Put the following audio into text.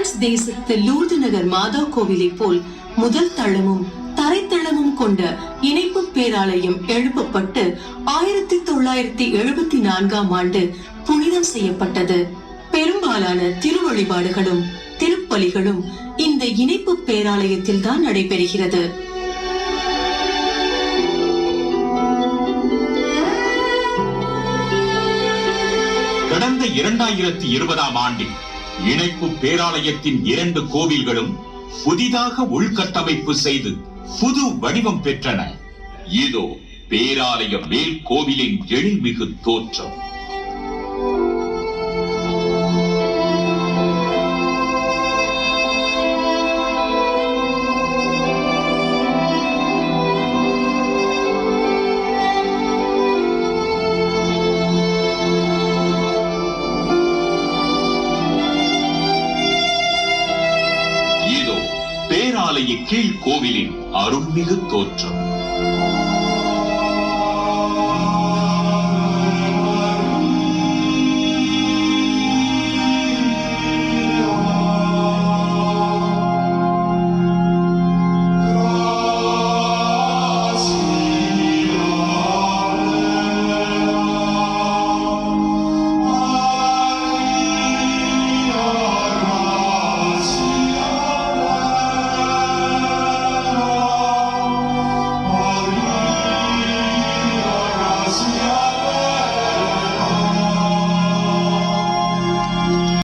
France தேசத்து Lourdes நகர் மாதா கோவிலை போல் முதல் தளமும் தரைத்தளமும் கொண்ட இணைப்பு பேராலயம் எழுப்பப்பட்டு 1974ஆம் ஆண்டு புனிதம் செய்யப்பட்டது. பெரும்பாலான திருவழிபாடுகளும் திருப்பலிகளும் இந்த இணைப்பு பேராலயத்தில் தான் நடைபெறுகிறது. கடந்த 2020ஆம் ஆண்டில் இணைப்பு பேராலயத்தின் 2 கோவில்களும் புதிதாக உள்கட்டமைப்பு செய்து புது வடிவம் பெற்றன. இதோ பேராலய மேல் கோவிலின் எழில்மிகு தோற்றம். பேராலய கீழ் கோவிலின் அருள்மிகு தோற்றம்.